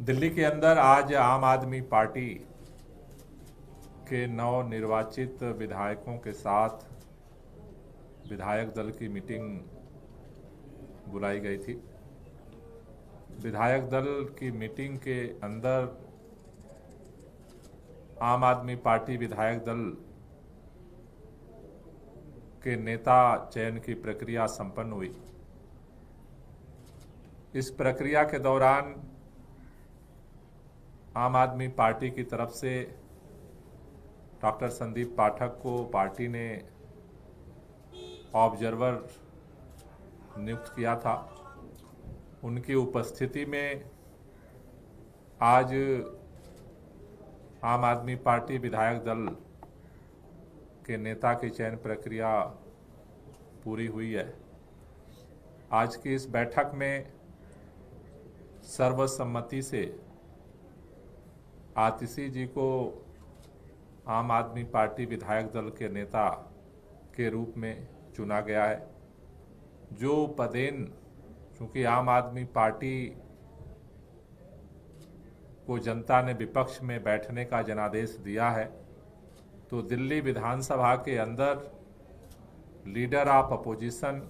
दिल्ली के अंदर आज आम आदमी पार्टी के नवनिर्वाचित विधायकों के साथ विधायक दल की मीटिंग बुलाई गई थी। विधायक दल की मीटिंग के अंदर आम आदमी पार्टी विधायक दल के नेता चयन की प्रक्रिया संपन्न हुई। इस प्रक्रिया के दौरान आम आदमी पार्टी की तरफ से डॉक्टर संदीप पाठक को पार्टी ने ऑब्जर्वर नियुक्त किया था। उनकी उपस्थिति में आज आम आदमी पार्टी विधायक दल के नेता की चयन प्रक्रिया पूरी हुई है। आज की इस बैठक में सर्वसम्मति से आतिशी जी को आम आदमी पार्टी विधायक दल के नेता के रूप में चुना गया है। जो पदेन चूंकि आम आदमी पार्टी को जनता ने विपक्ष में बैठने का जनादेश दिया है, तो दिल्ली विधानसभा के अंदर लीडर ऑफ अपोजिशन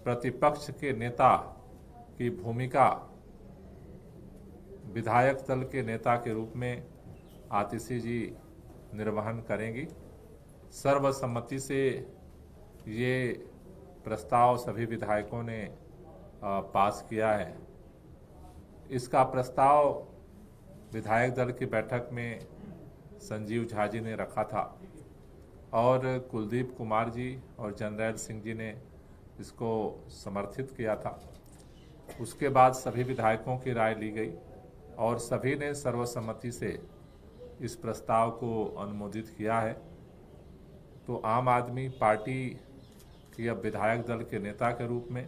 प्रतिपक्ष के नेता की भूमिका विधायक दल के नेता के रूप में आतिशी जी निर्वहन करेंगी। सर्वसम्मति से ये प्रस्ताव सभी विधायकों ने पास किया है। इसका प्रस्ताव विधायक दल की बैठक में संजीव झा जी ने रखा था और कुलदीप कुमार जी और जनरैल सिंह जी ने इसको समर्थित किया था। उसके बाद सभी विधायकों की राय ली गई और सभी ने सर्वसम्मति से इस प्रस्ताव को अनुमोदित किया है। तो आम आदमी पार्टी की अब विधायक दल के नेता के रूप में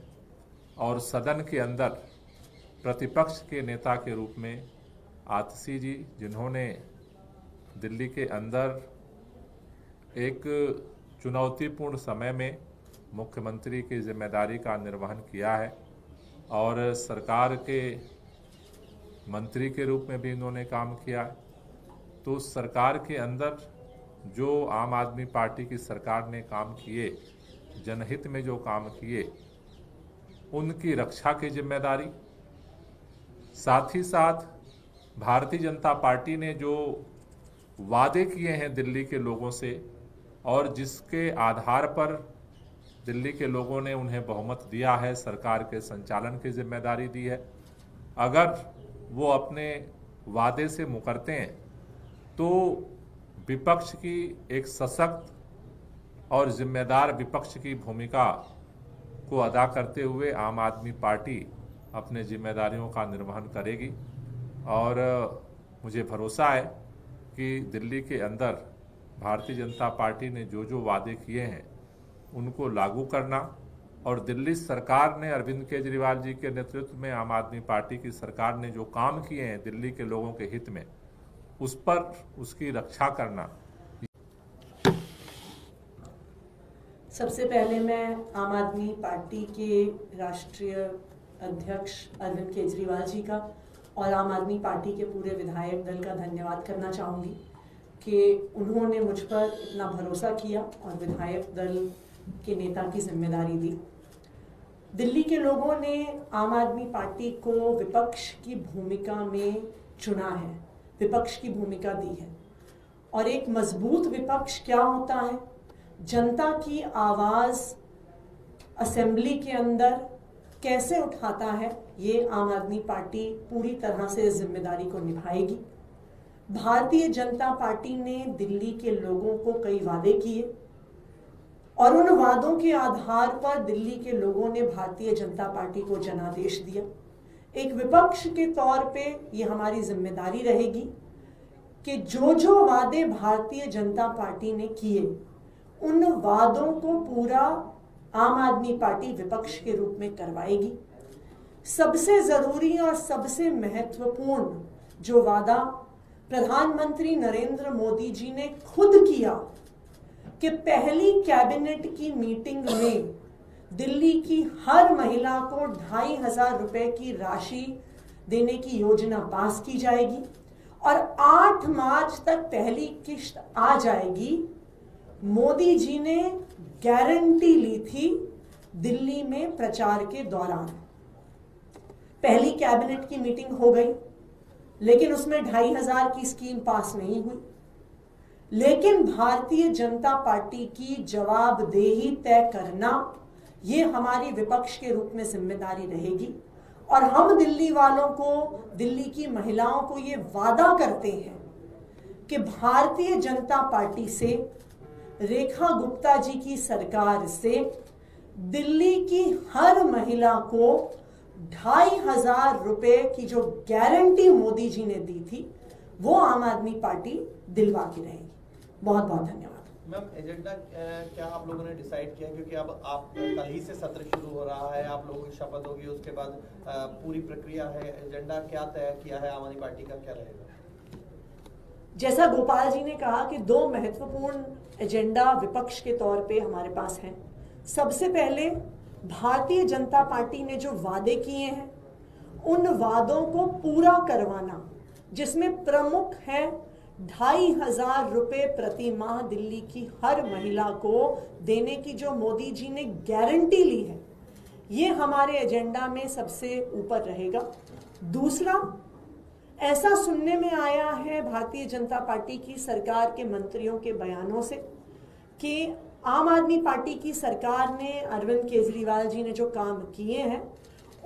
और सदन के अंदर प्रतिपक्ष के नेता के रूप में आतिशी जी, जिन्होंने दिल्ली के अंदर एक चुनौतीपूर्ण समय में मुख्यमंत्री की जिम्मेदारी का निर्वहन किया है और सरकार के मंत्री के रूप में भी इन्होंने काम किया है। तो सरकार के अंदर जो आम आदमी पार्टी की सरकार ने काम किए, जनहित में जो काम किए, उनकी रक्षा की जिम्मेदारी, साथ ही साथ भारतीय जनता पार्टी ने जो वादे किए हैं दिल्ली के लोगों से और जिसके आधार पर दिल्ली के लोगों ने उन्हें बहुमत दिया है, सरकार के संचालन की जिम्मेदारी दी है, अगर वो अपने वादे से मुकरते हैं तो विपक्ष की एक सशक्त और जिम्मेदार विपक्ष की भूमिका को अदा करते हुए आम आदमी पार्टी अपने जिम्मेदारियों का निर्वहन करेगी। और मुझे भरोसा है कि दिल्ली के अंदर भारतीय जनता पार्टी ने जो जो वादे किए हैं उनको लागू करना और दिल्ली सरकार ने अरविंद केजरीवाल जी के नेतृत्व में आम आदमी पार्टी की सरकार ने जो काम किए हैं दिल्ली के लोगों के हित में, उस पर उसकी रक्षा करना। सबसे पहले मैं आम आदमी पार्टी के राष्ट्रीय अध्यक्ष अरविंद केजरीवाल जी का और आम आदमी पार्टी के पूरे विधायक दल का धन्यवाद करना चाहूँगी कि उन्होंने मुझ पर इतना भरोसा किया और विधायक दल के नेता की जिम्मेदारी दी। दिल्ली के लोगों ने आम आदमी पार्टी को विपक्ष की भूमिका में चुना है, विपक्ष की भूमिका दी है। और एक मजबूत विपक्ष क्या होता है, जनता की आवाज़ असेंबली के अंदर कैसे उठाता है, ये आम आदमी पार्टी पूरी तरह से इस जिम्मेदारी को निभाएगी। भारतीय जनता पार्टी ने दिल्ली के लोगों को कई वादे किए और उन वादों के आधार पर दिल्ली के लोगों ने भारतीय जनता पार्टी को जनादेश दिया। एक विपक्ष के तौर पे ये हमारी जिम्मेदारी रहेगी कि जो जो वादे भारतीय जनता पार्टी ने किए उन वादों को पूरा आम आदमी पार्टी विपक्ष के रूप में करवाएगी। सबसे जरूरी और सबसे महत्वपूर्ण जो वादा प्रधानमंत्री नरेंद्र मोदी जी ने खुद किया कि पहली कैबिनेट की मीटिंग में दिल्ली की हर महिला को 2,500 रुपए की राशि देने की योजना पास की जाएगी और 8 मार्च तक पहली किश्त आ जाएगी। मोदी जी ने गारंटी ली थी दिल्ली में प्रचार के दौरान। पहली कैबिनेट की मीटिंग हो गई, लेकिन उसमें 2,500 की स्कीम पास नहीं हुई। लेकिन भारतीय जनता पार्टी की जवाबदेही तय करना ये हमारी विपक्ष के रूप में जिम्मेदारी रहेगी और हम दिल्ली वालों को, दिल्ली की महिलाओं को ये वादा करते हैं कि भारतीय जनता पार्टी से, रेखा गुप्ता जी की सरकार से दिल्ली की हर महिला को 2,500 रुपए की जो गारंटी मोदी जी ने दी थी वो आम आदमी पार्टी दिलवा की रहेगी। बहुत बहुत धन्यवाद। मैम, एजेंडा क्या आप लोगों ने डिसाइड किया, क्योंकि अब आप कल ही से सत्र शुरू हो रहा है, आप लोगों की शपथ होगी, उसके बाद पूरी प्रक्रिया है, एजेंडा क्या तय किया है आम आदमी पार्टी का, क्या रहेगा? जैसा गोपाल जी ने कहा कि 2 महत्वपूर्ण एजेंडा विपक्ष के तौर पे हमारे पास हैं। सबसे पहले भारतीय जनता पार्टी ने जो वादे किए हैं उन वादों को पूरा करवाना, जिसमें प्रमुख है 2,500 रुपए प्रति माह दिल्ली की हर महिला को देने की जो मोदी जी ने गारंटी ली है, ये हमारे एजेंडा में सबसे ऊपर रहेगा। दूसरा, ऐसा सुनने में आया है भारतीय जनता पार्टी की सरकार के मंत्रियों के बयानों से कि आम आदमी पार्टी की सरकार ने, अरविंद केजरीवाल जी ने जो काम किए हैं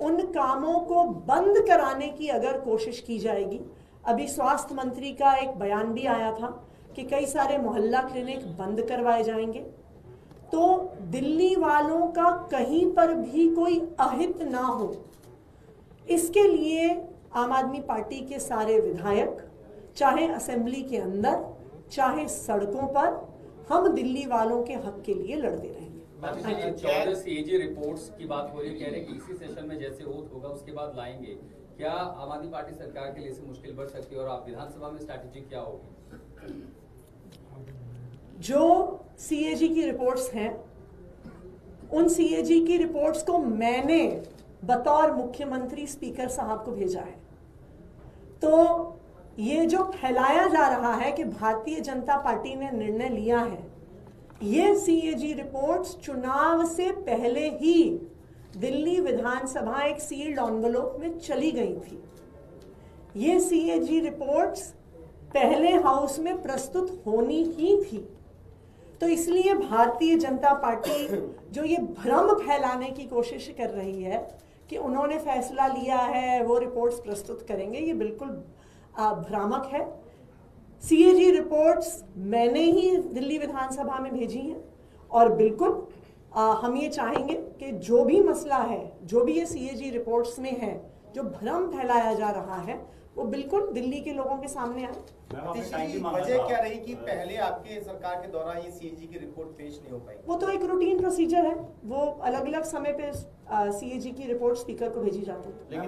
उन कामों को बंद कराने की अगर कोशिश की जाएगी। अभी स्वास्थ्य मंत्री का एक बयान भी आया था कि कई सारे मोहल्ला क्लिनिक बंद करवाए जाएंगे। तो दिल्ली वालों का कहीं पर भी कोई अहित ना हो, इसके लिए आम आदमी पार्टी के सारे विधायक, चाहे असेंबली के अंदर चाहे सड़कों पर, हम दिल्ली वालों के हक के लिए लड़ते रहेंगे। 14 सीएजी रिपोर्ट्स की बात हो रही है, कह रहे हैं कि इसी सेशन में जैसे ओथ होगा उसके बाद लाएंगे। क्या आम आदमी पार्टी सरकार के लिए इससे मुश्किल बढ़ सकती है और आप विधानसभा में स्ट्रैटेजी क्या होगी? जो सीएजी की रिपोर्ट्स हैं, उन सीएजी की रिपोर्ट्स को मैंने बतौर मुख्यमंत्री स्पीकर साहब को भेजा है। तो ये जो फैलाया जा रहा है कि भारतीय जनता पार्टी ने निर्णय लिया है, ये सीएजी रिपोर्ट्स चुनाव से पहले ही दिल्ली विधानसभा एक सील्ड एनवेलप में चली गई थी। ये सीएजी रिपोर्ट्स पहले हाउस में प्रस्तुत होनी ही थी। तो इसलिए भारतीय जनता पार्टी जो ये भ्रम फैलाने की कोशिश कर रही है कि उन्होंने फैसला लिया है, वो रिपोर्ट्स प्रस्तुत करेंगे, ये बिल्कुल भ्रामक है। सीएजी रिपोर्ट्स मैंने ही दिल्ली विधानसभा में भेजी हैं और बिल्कुल हम ये चाहेंगे कि जो भी मसला है, जो भी ये सीएजी रिपोर्ट्स में है, जो भ्रम फैलाया जा रहा है, वो बिल्कुल दिल्ली के लोगों के सामने आए। वजह क्या रही कि पहले आपके सरकार के दौरान ये सीएजी की रिपोर्ट पेश नहीं हो पाई? वो तो एक रूटीन प्रोसीजर है, वो अलग अलग समय पे सीएजी की रिपोर्ट स्पीकर को भेजी जाती है।